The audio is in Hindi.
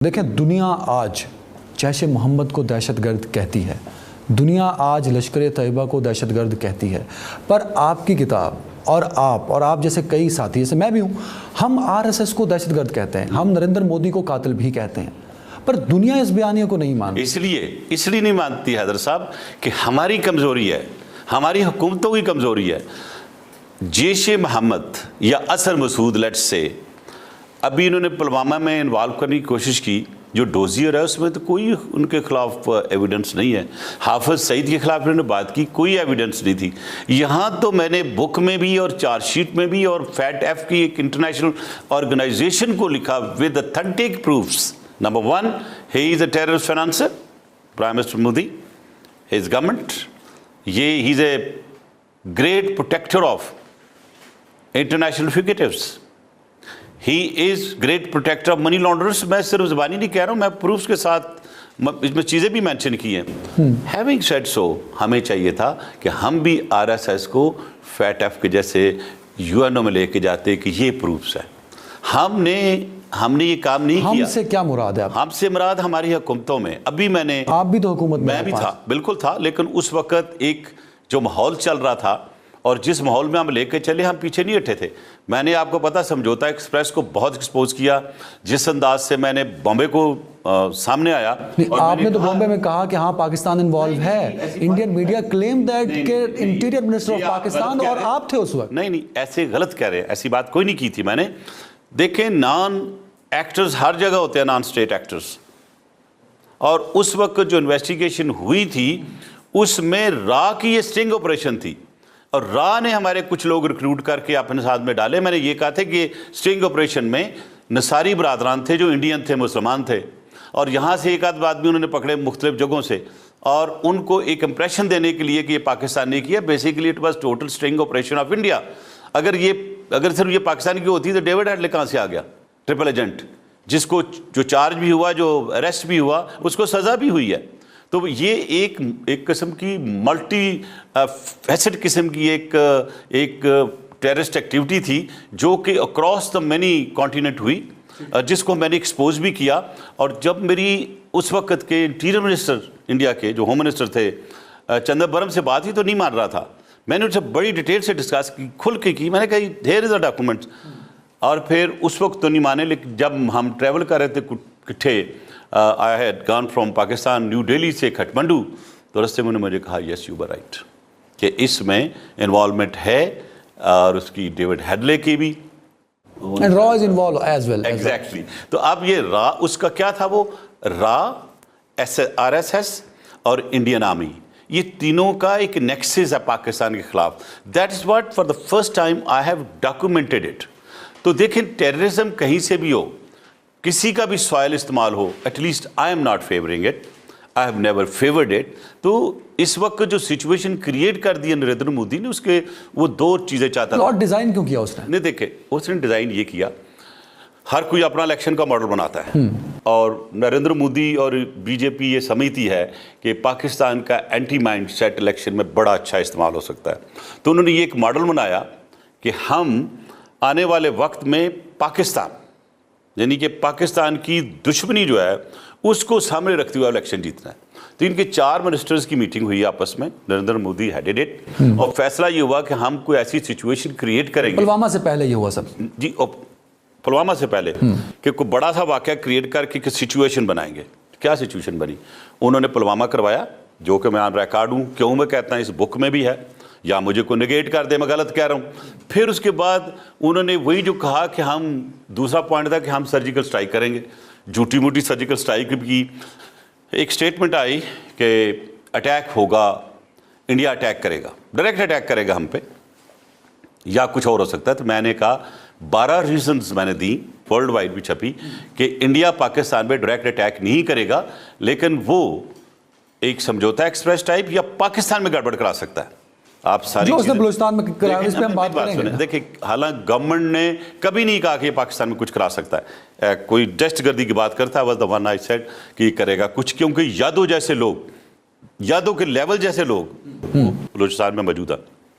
देखें, दुनिया आज जैश मोहम्मद को दहशतगर्द कहती है, दुनिया आज लश्कर तैयबा को दहशतगर्द कहती है, पर आपकी किताब और आप जैसे कई साथी, जैसे मैं भी हूँ, हम आरएसएस को दहशतगर्द कहते हैं, हम नरेंद्र मोदी को कातिल भी कहते हैं, पर दुनिया इस बयानिया को नहीं मानती। इसलिए नहीं मानती हैदर साहब कि हमारी कमज़ोरी है, हमारी हुकूमतों की कमज़ोरी है। जैश मोहम्मद या असर मसूद लेट्स से अभी इन्होंने पुलवामा में इन्वॉल्व करने की कोशिश की, जो डोजियर है उसमें तो कोई उनके खिलाफ एविडेंस नहीं है। हाफिज सईद के खिलाफ इन्होंने बात की, कोई एविडेंस नहीं थी। यहाँ तो मैंने बुक में भी और चार्जशीट में भी और फैट एफ की एक इंटरनेशनल ऑर्गेनाइजेशन को लिखा with authentic proofs. Number one, he is a terrorist financer, prime minister Modi, his government, he is a great protector of international fugitives, he is great protector of money launderers. मैं सिर्फ ज़बानी नहीं कह रहा हूँ, मैं प्रूफ्स के साथ इसमें चीज़ें भी मेंशन की हैं। हैविंग सेड सो, हमें चाहिए था कि हम भी आरएसएस को फैट एफ के जैसे यूएनओ में लेके जाते कि ये प्रूफ्स है। हमने ये काम नहीं किया। हमसे क्या मुराद है? हमसे मुराद हमारी हुकूमतों में। अभी मैंने, आप भी तो हुकूमत में, मैं भी था, बिल्कुल था, लेकिन उस वक्त एक जो माहौल चल रहा था और जिस माहौल में हम लेके चले, हम पीछे नहीं हटे थे। मैंने, आपको पता, समझौता एक्सप्रेस को बहुत एक्सपोज किया, जिस अंदाज से मैंने बॉम्बे को सामने आया। आपने तो बॉम्बे में कहा कि हाँ पाकिस्तान इन्वॉल्व है। इंडियन मीडिया क्लेम दैट के इंटीरियर मिनिस्टर ऑफ पाकिस्तान और आप थे उस वक्त। नहीं, ऐसे गलत कह रहे हैं, ऐसी बात कोई नहीं की थी मैंने। देखें, नॉन एक्टर्स हर जगह होते हैं, नॉन स्टेट एक्टर्स, और उस वक्त जो इन्वेस्टिगेशन हुई थी उसमें रा की ये स्टिंग ऑपरेशन थी और रा ने हमारे कुछ लोग रिक्रूट करके अपने साथ में डाले। मैंने ये कहा था कि स्टिंग ऑपरेशन में नसारी बरादरान थे जो इंडियन थे, मुसलमान थे, और यहाँ से एक आध आदमी उन्होंने पकड़े मुख्तलिफ जगहों से, और उनको एक इंप्रेशन देने के लिए कि ये पाकिस्तान ने किया। Basically it was total sting operation of India. अगर सिर्फ ये पाकिस्तान की होती तो डेविड हेडले कहाँ से आ गया, ट्रिपल एजेंट, जिसको जो चार्ज भी हुआ, जो अरेस्ट भी हुआ, उसको सज़ा भी हुई है। तो ये एक किस्म की मल्टी फैसेट किस्म की एक टेररिस्ट एक्टिविटी थी जो कि अक्रॉस द मैनी कॉन्टिनेंट हुई, जिसको मैंने एक्सपोज भी किया। और जब मेरी उस वक्त के इंटीरियर मिनिस्टर इंडिया के, जो होम मिनिस्टर थे, चंदरबरम से बात हुई तो नहीं मान रहा था। मैंने उनसे बड़ी डिटेल से डिस्कस की, खुल के की। मैंने कहा देयर इज़ अ डॉक्यूमेंट्स, और फिर उस वक्त तो नहीं माने। लेकिन जब हम ट्रैवल कर रहे थे किट्ठे, I had gone from Pakistan, new Delhi से खटमंडू, तो रास्ते में उन्होंने मुझे कहा यस यू वर राइट कि इसमें इन्वॉल्वमेंट है, और उसकी डेविड हेडले की भी, एंड रॉ is involved as well. Exactly. तो अब ये रा, उसका क्या था, वो रा, आरएसएस और इंडियन आर्मी, ये तीनों का एक नेक्सस है पाकिस्तान के खिलाफ। That is what for the first time I have documented it. तो देखें, टेररिज्म कहीं से भी हो, किसी का भी सॉइल इस्तेमाल हो, at least I am not favouring it, I have never favoured it. तो इस वक्त जो सिचुएशन क्रिएट कर दी है नरेंद्र मोदी ने, उसके वो दो चीज़ें चाहता था। और डिज़ाइन क्यों किया उसने? नहीं, देखे, उसने डिज़ाइन ये किया, हर कोई अपना इलेक्शन का मॉडल बनाता है, और नरेंद्र मोदी और बीजेपी ये समझती है कि पाकिस्तान का एंटी माइंड सेट इलेक्शन में बड़ा अच्छा इस्तेमाल हो सकता है। तो उन्होंने ये एक मॉडल बनाया कि हम आने वाले वक्त में पाकिस्तान, यानी कि पाकिस्तान की दुश्मनी जो है उसको सामने रखते हुए इलेक्शन जीतना है। तो इनके 4 मिनिस्टर्स की मीटिंग हुई आपस में, नरेंद्र मोदी हेडेड इट, और फैसला ये हुआ कि हम कोई ऐसी सिचुएशन क्रिएट करेंगे। पुलवामा से पहले ये हुआ सब जी, पुलवामा से पहले कि कोई बड़ा सा वाक़या क्रिएट करके सिचुएशन बनाएंगे। क्या सिचुएशन बनी? उन्होंने पुलवामा करवाया, जो कि मैं ऑन रिकॉर्ड हूँ, क्यों मैं कहता हूँ, इस बुक में भी है, या मुझे को नेगेट कर दे मैं गलत कह रहा हूँ। फिर उसके बाद उन्होंने वही जो कहा कि हम, दूसरा पॉइंट था कि हम सर्जिकल स्ट्राइक करेंगे, झूठी मूठी सर्जिकल स्ट्राइक की एक स्टेटमेंट आई कि अटैक होगा, इंडिया अटैक करेगा, डायरेक्ट अटैक करेगा हम पे, या कुछ और हो सकता है। तो मैंने कहा 12 रीजंस मैंने दी, वर्ल्ड वाइड भी छपी, कि इंडिया पाकिस्तान पे डायरेक्ट अटैक नहीं करेगा, लेकिन वो एक समझौता एक्सप्रेस टाइप या पाकिस्तान में गड़बड़ करा सकता है। आप सारी जो बलूचिस्तान में करा, इस पे हम बात करेंगे। देखिए, हालांकि गवर्नमेंट ने कभी नहीं कहा कि ये पाकिस्तान में कुछ करा सकता है। कोई दहशतगर्दी की बात करता है, was the one I said कि करेगा कुछ, क्योंकि यादों जैसे लोग, यादों के लेवल जैसे लोग बलूचिस्तान में मौजूद हैं।